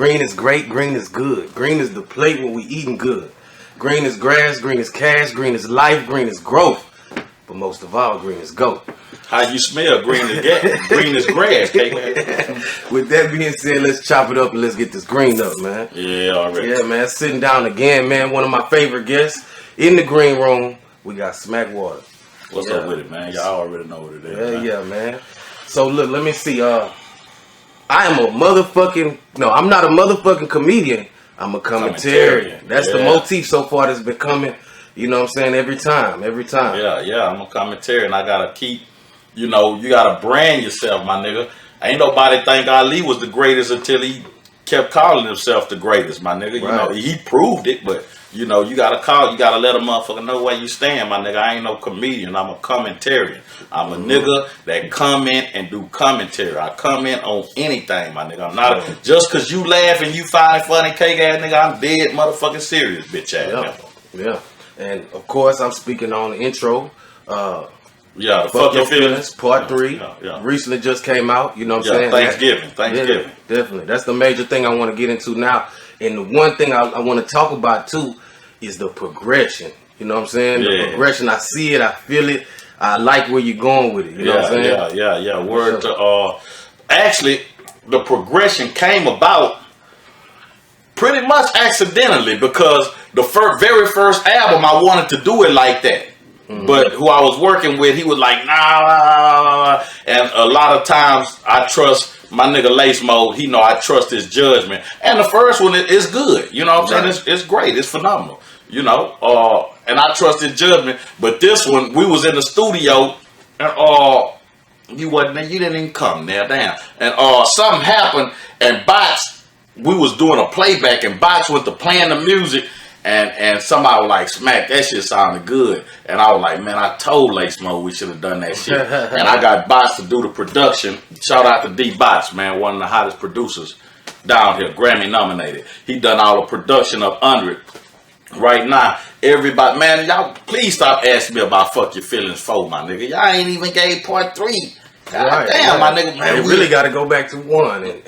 green is great, green is good. Green is the plate when we eating good. Green is grass, green is cash, green is life, green is growth. But most of all, green is goat. How you smell? Green is gas. Green is grass, K-Man. With that being said, let's chop it up and let's get this green up, man. Yeah, already. Yeah, man. Sitting down again, man. One of my favorite guests in the green room. We got SMACKWATER. What's up with it, man? Y'all already know what it is. Yeah, man. So look, let me see. I am a motherfucking I'm not a motherfucking comedian. I'm a commentarian. That's the motif so far that's been coming. You know what I'm saying? Every time. Yeah, I'm a commentarian. I gotta keep, you gotta brand yourself, my nigga. Ain't nobody think Ali was the greatest until he kept calling himself the greatest, my nigga. You know, he proved it, but you gotta let a motherfucker know where you stand, my nigga. I ain't no comedian. I'm a commentarian. I'm a nigga that comment and do commentary. I comment on anything, my nigga. I'm not just cause you laugh and you find it funny, cake ass nigga. I'm dead motherfucking serious, bitch ass nigga. Yeah. And of course, I'm speaking on the intro. Yeah, Fuck Your Feelings, Part 3. Recently just came out. You know what I'm saying? Thanksgiving. Yeah, definitely. That's the major thing I want to get into now. And the one thing I want to talk about too is the progression. You know what I'm saying? The progression. I see it. I feel it. I like where you're going with it. You know what I'm saying? Yeah. Word to actually, the progression came about pretty much accidentally because the very first album I wanted to do it like that. But who I was working with, he was like, nah. And a lot of times I trust my nigga Lace Mode. He know I trust his judgment. And the first one is good. You know what I'm saying? It's great. It's phenomenal. You know, and I trust his judgment. But this one, we was in the studio and you didn't even come there, damn. And something happened and Bots, we was doing a playback and Bots went to playing the music. And somebody was like, Smack, that shit sounded good. And I was like, man, I told Lace Mo we should have done that shit. And I got Bots to do the production. Shout out to D Bots, man, one of the hottest producers down here, Grammy nominated. He done all the production up under it. Right now, everybody, man, y'all please stop asking me about Fuck Your Feelings 4, my nigga. Y'all ain't even gave Part 3. Damn, my nigga, man. We really got to go back to 1.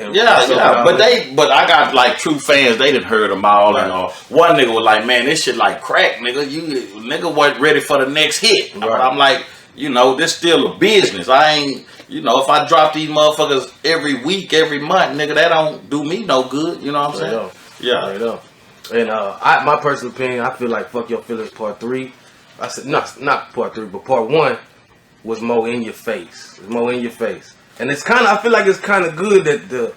But I got like true fans. They done heard them all, and one nigga was like, "Man, this shit like crack, nigga. Nigga wasn't ready for the next hit." I'm like, this still a business. I ain't, if I drop these motherfuckers every week, every month, nigga, that don't do me no good. You know what I'm saying? Yeah. And my personal opinion, I feel like Fuck Your Feelings Part 3. I said not Part 3, but Part 1. Was more in your face. It's more in your face. And it's kind of, I feel like it's kind of good that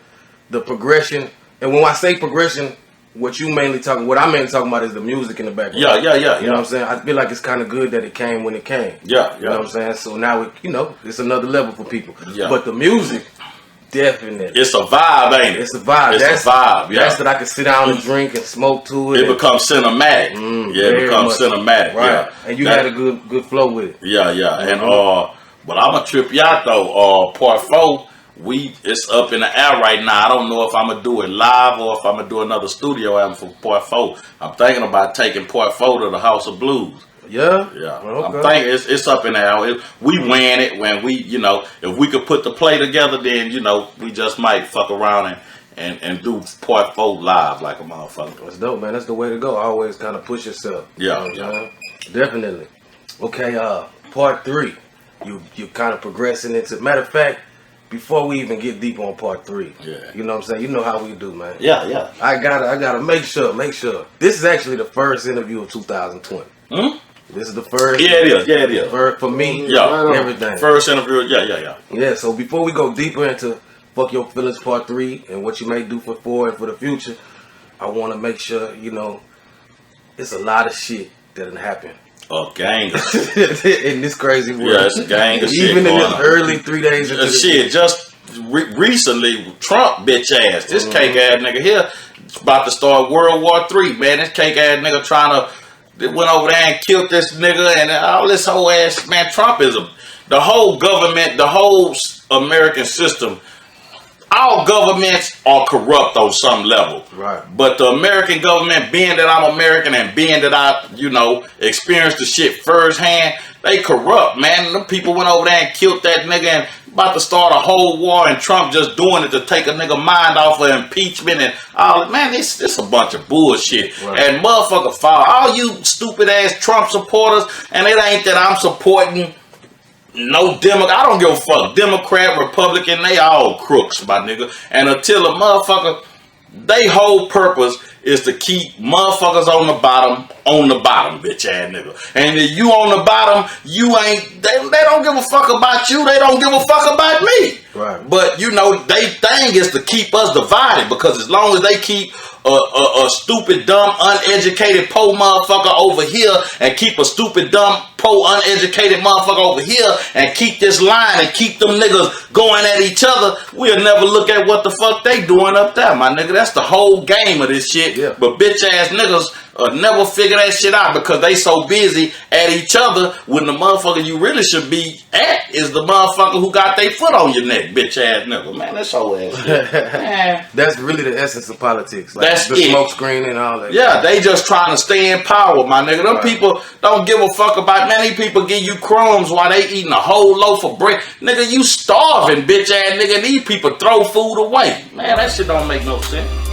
the progression, and when I say progression, what I'm mainly talking about is the music in the background. Yeah. You know what I'm saying? I feel like it's kind of good that it came when it came. Yeah. You know what I'm saying? So now, it's another level for people. Yeah. But the music, definitely. It's a vibe, ain't it? It's a vibe. It's a vibe, yeah. That's that I can sit down and drink and smoke to it. It becomes cinematic. It becomes cinematic. Right. Yeah. And you had a good flow with it. Yeah. And but I'm gonna trip you out though. Part 4, it's up in the air right now. I don't know if I'm gonna do it live or if I'm gonna do another studio album for Part 4. I'm thinking about taking Part 4 to the House of Blues. Yeah. Well, okay. I'm thinking it's up in the air. We win it when we, if we could put the play together, then we just might fuck around and do Part 4 live like a motherfucker. That's dope, man. That's the way to go. Always kind of push yourself. Yeah. Definitely. Okay. Part 3. You kind of progressing into. Matter of fact, before we even get deep on Part 3, you know what I'm saying? You know how we do, man. Yeah. I gotta make sure. This is actually the first interview of 2020. This is the first. Yeah, it is. For me, everything. First interview. Yeah. Yeah. So before we go deeper into Fuck Your Feelings Part 3 and what you may do for 4 and for the future, I want to make sure it's a lot of shit that done happened. A gang of shit. In this crazy world. Yeah, it's a gang of shit. Even in this early 3 days into shit, just recently, Trump bitch ass. This cake ass nigga here is about to start World War III, man. This cake ass nigga went over there and killed this nigga and all this whole ass, man. Trump is the whole government, the whole American system. All governments are corrupt on some level. Right. But the American government, being that I'm American and being that I, experienced the shit firsthand, they corrupt, man. Them people went over there and killed that nigga and about to start a whole war, and Trump just doing it to take a nigga mind off of impeachment and all. Man, this a bunch of bullshit. Right. And motherfucker, all you stupid ass Trump supporters, and it ain't that I'm supporting no Democrat. I don't give a fuck. Democrat, Republican, they all crooks, my nigga. And until a motherfucker, they whole purpose is to keep motherfuckers on the bottom, bitch ass nigga. And if you on the bottom, you ain't, they don't give a fuck about you, they don't give a fuck about me. Right. But you know, they thing is to keep us divided, because as long as they keep a stupid, dumb, uneducated, poor motherfucker over here, and keep a stupid, dumb, poor, uneducated motherfucker over here, and keep this line and keep them niggas going at each other, we'll never look at what the fuck they doing up there, my nigga. That's the whole game of this shit. Yeah. But bitch ass niggas never figure that shit out, because they so busy at each other when the motherfucker you really should be at is the motherfucker who got their foot on your neck, bitch ass nigga. Man, that's whole ass shit. Man. That's really the essence of politics. Like, That's the it. smoke screen and all that. Yeah, they just trying to stay in power, my nigga. Them people don't give a fuck about many people give you crumbs while they eating a whole loaf of bread. Nigga, you starving, bitch ass nigga. These people throw food away. Man, that shit don't make no sense.